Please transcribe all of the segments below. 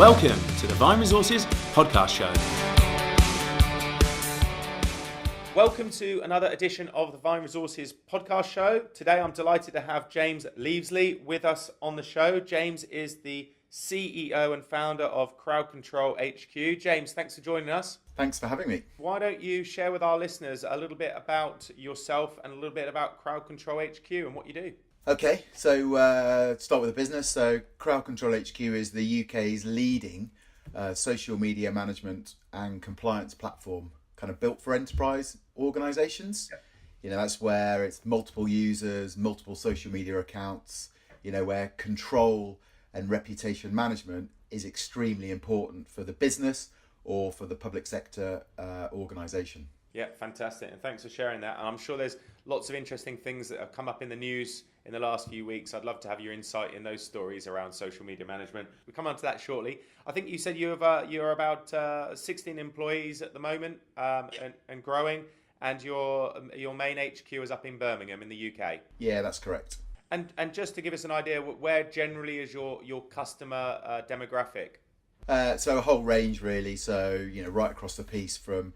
Welcome to the Vine Resources podcast show. Welcome to another edition of the Vine Resources podcast show. Today I'm delighted to have James Leavesley with us on the show. James is the CEO and founder of ControlHQ. James, thanks for joining us. Thanks for having me. Why don't you share with our listeners a little bit about yourself and a little bit about ControlHQ and what you do? Okay, so start with the business. So ControlHQ is the UK's leading social media management and compliance platform, kind of built for enterprise organisations. Yep. You know, that's where it's multiple users, multiple social media accounts, you know, where control and reputation management is extremely important for the business or for the public sector organisation. Yeah, fantastic. And thanks for sharing that. And I'm sure there's lots of interesting things that have come up in the news in the last few weeks. I'd love to have your insight in those stories around social media management. We'll come on to that shortly. I think you said you're about 16 employees at the moment and growing, and your main HQ is up in Birmingham in the UK. Yeah, that's correct. And just to give us an idea, where generally is your customer demographic? So a whole range really. So, you know, right across the piece from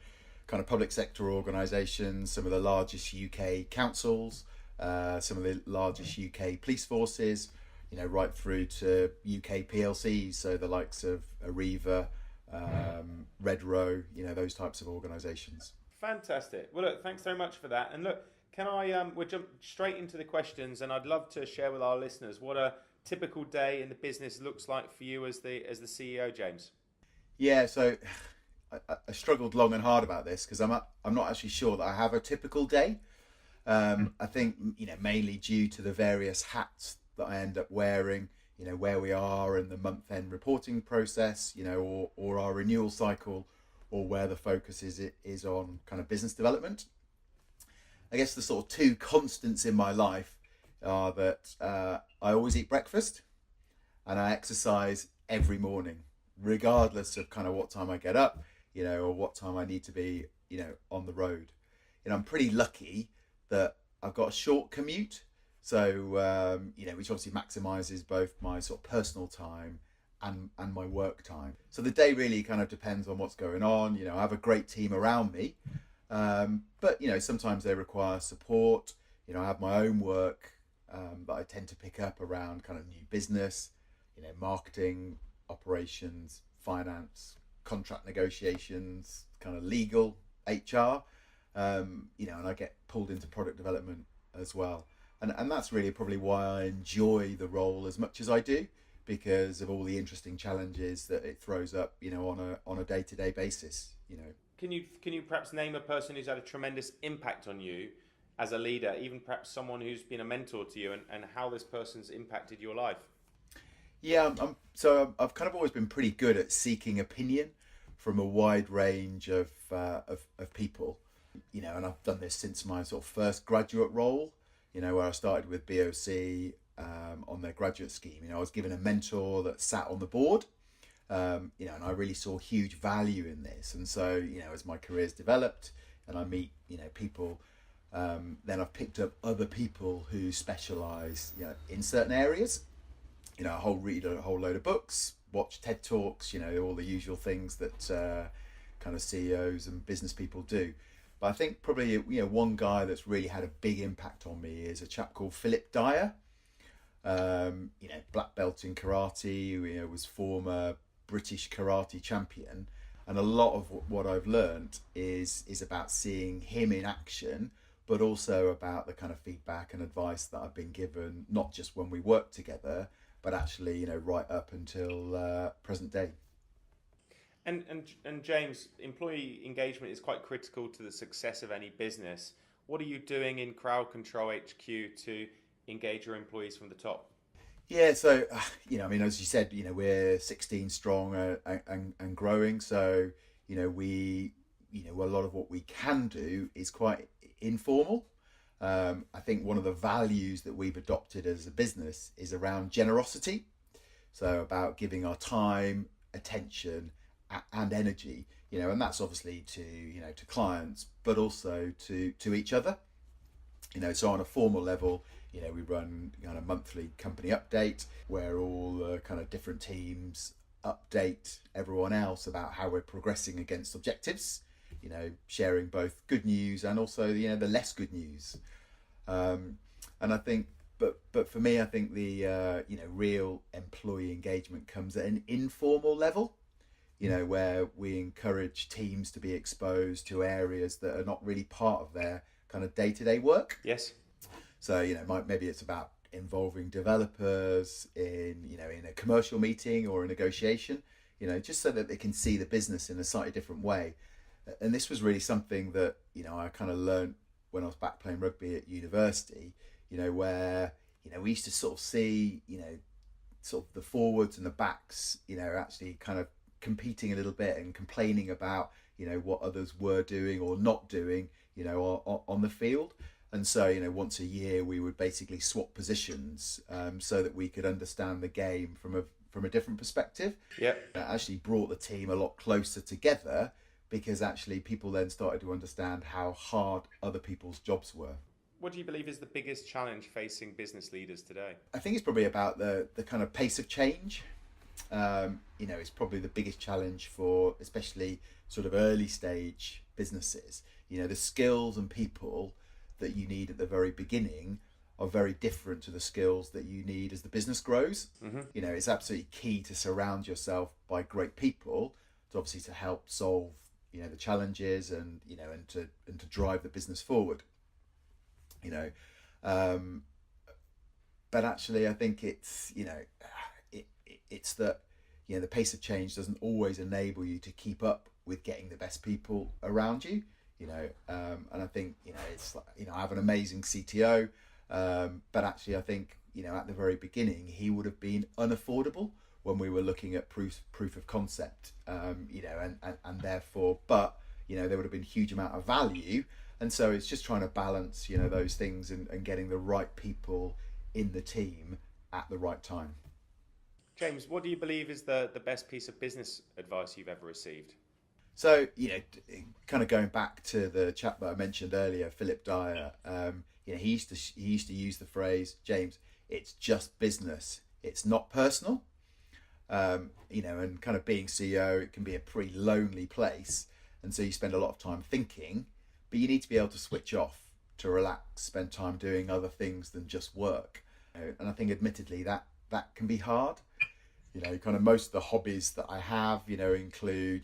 kind of public sector organisations, some of the largest UK councils, some of the largest UK police forces, you know, right through to UK PLCs, so the likes of Arriva, Red Row, you know, those types of organisations. Fantastic. Well, look, thanks very much for that. And look, can I, we'll jump straight into the questions, and I'd love to share with our listeners what a typical day in the business looks like for you as the CEO, James. Yeah, so I struggled long and hard about this because I'm not actually sure that I have a typical day. I think, you know, mainly due to the various hats that I end up wearing, you know, where we are in the month-end reporting process, you know, or our renewal cycle, or where the focus is on kind of business development. I guess the sort of two constants in my life are that I always eat breakfast and I exercise every morning, regardless of kind of what time I get up, you know, or what time I need to be, you know, on the road. You know, I'm pretty lucky that I've got a short commute, so you know, which obviously maximises both my sort of personal time and my work time. So the day really kind of depends on what's going on. You know, I have a great team around me, but you know, sometimes they require support. You know, I have my own work that I tend to pick up around kind of new business, you know, marketing, operations, finance, contract negotiations, kind of legal, HR. You know, and I get pulled into product development as well. And that's really probably why I enjoy the role as much as I do, because of all the interesting challenges that it throws up, you know, on a day-to-day basis, you know. Can you perhaps name a person who's had a tremendous impact on you as a leader, even perhaps someone who's been a mentor to you, and how this person's impacted your life? Yeah, so I've kind of always been pretty good at seeking opinion from a wide range of people. You know, and I've done this since my sort of first graduate role, you know, where I started with BOC on their graduate scheme. You know, I was given a mentor that sat on the board, you know, and I really saw huge value in this. And so, you know, as my career's developed and I meet, you know, people, then I've picked up other people who specialise, you know, in certain areas. You know, read a whole load of books, watch TED Talks, you know, all the usual things that kind of CEOs and business people do. But I think probably, you know, one guy that's really had a big impact on me is a chap called Philip Dyer. You know, black belt in karate, you know, was former British karate champion. And a lot of what I've learned is about seeing him in action, but also about the kind of feedback and advice that I've been given, not just when we work together, but actually, you know, right up until present day. And James, employee engagement is quite critical to the success of any business. What are you doing in ControlHQ to engage your employees from the top? Yeah, so you know, I mean, as you said, you know, we're 16 strong and growing. So you know, a lot of what we can do is quite informal. I think one of the values that we've adopted as a business is around generosity. So about giving our time, attention, and energy, you know, and that's obviously to, you know, to clients, but also to each other. You know, so on a formal level, you know, we run kind of monthly company update where all the kind of different teams update everyone else about how we're progressing against objectives, sharing both good news and also, the less good news. And I think, but for me, I think the, real employee engagement comes at an informal level, where we encourage teams to be exposed to areas that are not really part of their kind of day-to-day work. Yes. So, maybe it's about involving developers in a commercial meeting or a negotiation, just so that they can see the business in a slightly different way. And this was really something that, I kind of learned when I was back playing rugby at university, where, we used to sort of see, sort of the forwards and the backs, actually kind of competing a little bit and complaining about, what others were doing or not doing, on the field. And so, once a year we would basically swap positions so that we could understand the game from a different perspective. Yeah. That actually brought the team a lot closer together, because actually people then started to understand how hard other people's jobs were. What do you believe is the biggest challenge facing business leaders today? I think it's probably about the kind of pace of change. It's probably the biggest challenge for especially sort of early stage businesses. The skills and people that you need at the very beginning are very different to the skills that you need as the business grows. Mm-hmm. It's absolutely key to surround yourself by great people to help solve the challenges and to drive the business forward. But actually I think it's it's that the pace of change doesn't always enable you to keep up with getting the best people around you. And I think it's like, I have an amazing CTO, but actually I think at the very beginning he would have been unaffordable when we were looking at proof of concept, and therefore, but there would have been a huge amount of value. And so it's just trying to balance those things and getting the right people in the team at the right time. James, what do you believe is the best piece of business advice you've ever received? So, kind of going back to the chap that I mentioned earlier, Philip Dyer, he used to use the phrase, James, it's just business, it's not personal. And kind of being CEO, it can be a pretty lonely place. And so you spend a lot of time thinking, but you need to be able to switch off, to relax, spend time doing other things than just work. And I think admittedly that can be hard. Kind of most of the hobbies that I have, include,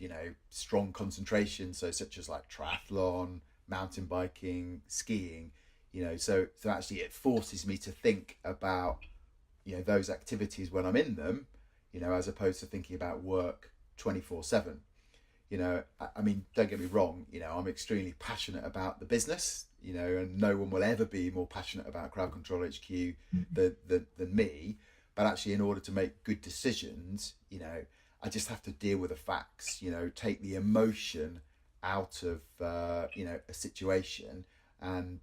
strong concentration. So such as like triathlon, mountain biking, skiing, so actually it forces me to think about, those activities when I'm in them, as opposed to thinking about work 24/7. I mean, don't get me wrong, I'm extremely passionate about the business, and no one will ever be more passionate about Crowd Control HQ than me. But actually, in order to make good decisions, I just have to deal with the facts, take the emotion out of, a situation. And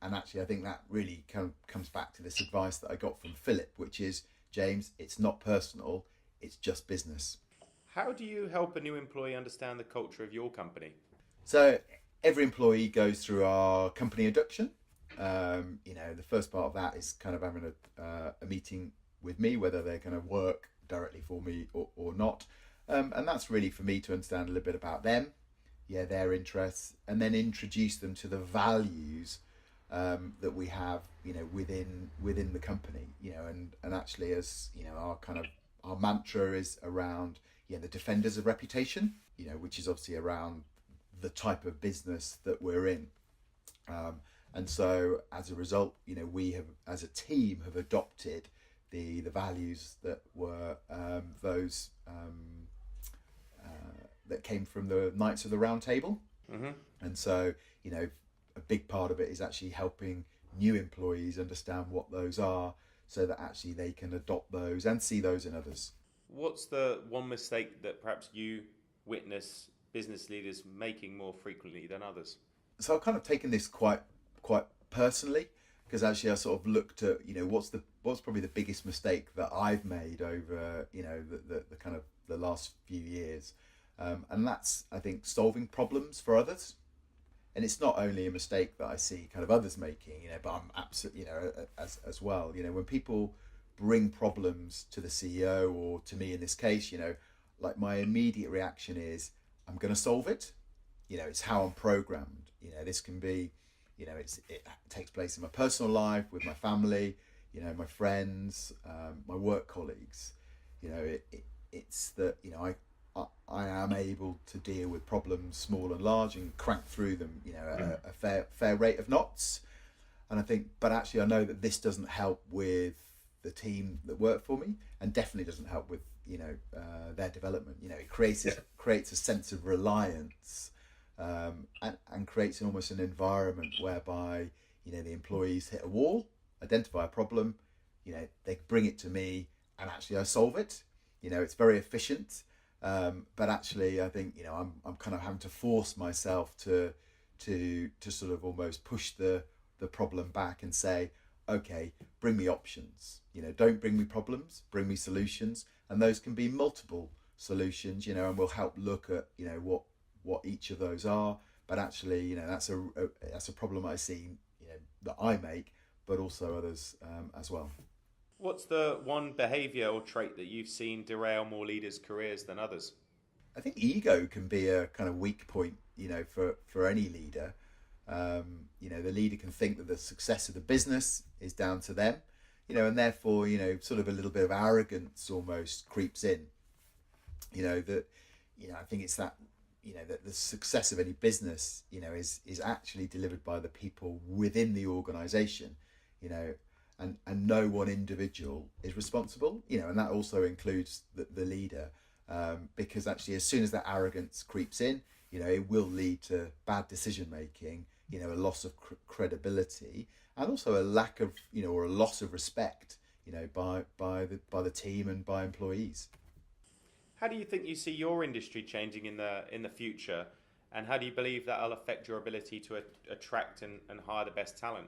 actually, I think that really comes back to this advice that I got from Philip, which is, James, it's not personal, it's just business. How do you help a new employee understand the culture of your company? So every employee goes through our company induction. The first part of that is kind of having a meeting with me, whether they're going to work directly for me or not. And that's really for me to understand a little bit about them, their interests, and then introduce them to the values that we have, within the company, and actually, as our mantra is around, the defenders of reputation, which is obviously around the type of business that we're in. And so as a result, we have, as a team, have adopted the values that were those that came from the Knights of the Round Table. Mm-hmm. And so, a big part of it is actually helping new employees understand what those are, so that actually they can adopt those and see those in others. What's the one mistake that perhaps you witness business leaders making more frequently than others? So I've kind of taken this quite personally, because actually I sort of looked at, what's probably the biggest mistake that I've made over, the kind of the last few years. And that's, I think, solving problems for others. And it's not only a mistake that I see kind of others making, but I'm absolutely, as well, when people bring problems to the CEO or to me in this case, like my immediate reaction is I'm going to solve it. It's how I'm programmed. This can be, it takes place in my personal life, with my family, my friends, my work colleagues. It's that, I am able to deal with problems small and large and crank through them, at a fair rate of knots. And I think, but actually I know that this doesn't help with the team that work for me, and definitely doesn't help with, their development. It creates a sense of reliance, and creates almost an environment whereby, the employees hit a wall, identify a problem, they bring it to me, and actually I solve it. It's very efficient. But actually, I think I'm kind of having to force myself to sort of almost push the problem back and say, okay, bring me options. Don't bring me problems, bring me solutions, and those can be multiple solutions. And we'll help look at what each of those are. But actually, that's a problem I see that I make, but also others as well. What's the one behaviour or trait that you've seen derail more leaders' careers than others? I think ego can be a kind of weak point, for any leader. The leader can think that the success of the business is down to them, and therefore, sort of a little bit of arrogance almost creeps in. I think it's that, that the success of any business, is actually delivered by the people within the organisation, and no one individual is responsible, and that also includes the leader, because actually as soon as that arrogance creeps in, it will lead to bad decision making, a loss of credibility, and also a lack of, or a loss of respect, by the team and by employees. How do you think you see your industry changing in the future, and how do you believe that'll affect your ability to attract and hire the best talent?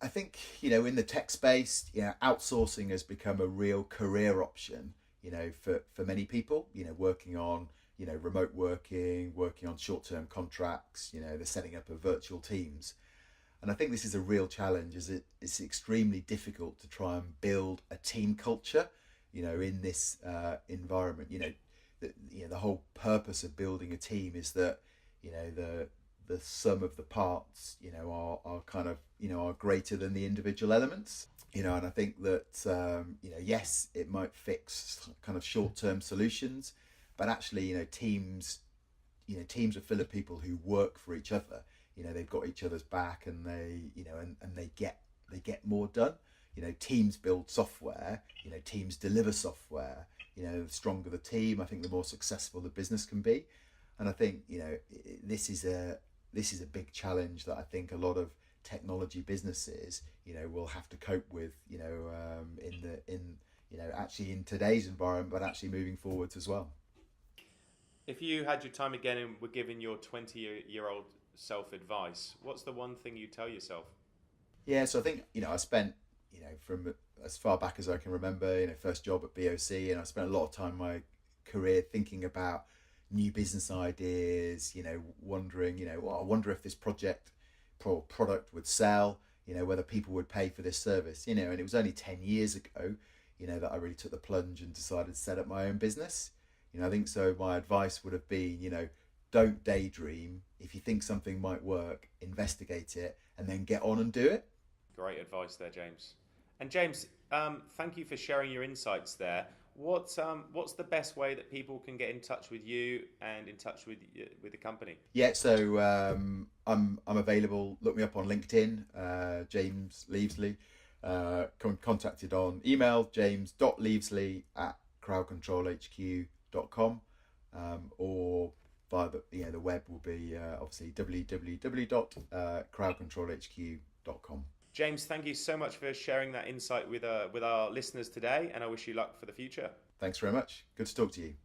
I think, in the tech space, outsourcing has become a real career option, for many people, working on, remote working on short-term contracts, the setting up of virtual teams. And I think this is a real challenge, as it's extremely difficult to try and build a team culture, in this environment. The whole purpose of building a team is that, the sum of the parts, are kind of, are greater than the individual elements, and I think that, yes, it might fix kind of short-term solutions, but actually, teams are full of people who work for each other. They've got each other's back, and they, and they get more done. Teams build software, teams deliver software. The stronger the team, I think the more successful the business can be. And I think, this is a big challenge that I think a lot of technology businesses, will have to cope with, actually in today's environment, but actually moving forwards as well. If you had your time again and were giving your 20-year-old self advice, what's the one thing you tell yourself? Yeah, so I think, I spent, from as far back as I can remember, first job at BOC, and I spent a lot of time in my career thinking about new business ideas, wondering, I wonder if this project or product would sell, whether people would pay for this service, and it was only 10 years ago, that I really took the plunge and decided to set up my own business. I think so my advice would have been, don't daydream. If you think something might work, investigate it and then get on and do it. Great advice there, James. And James, thank you for sharing your insights there. What's the best way that people can get in touch with you and in touch with the company? Yeah, so I'm available. Look me up on LinkedIn, James Leavesley. Contacted on email, james.leavesley@crowdcontrolhq.com, or via the web will be obviously www.crowdcontrolhq.com. James, thank you so much for sharing that insight with our listeners today, and I wish you luck for the future. Thanks very much. Good to talk to you.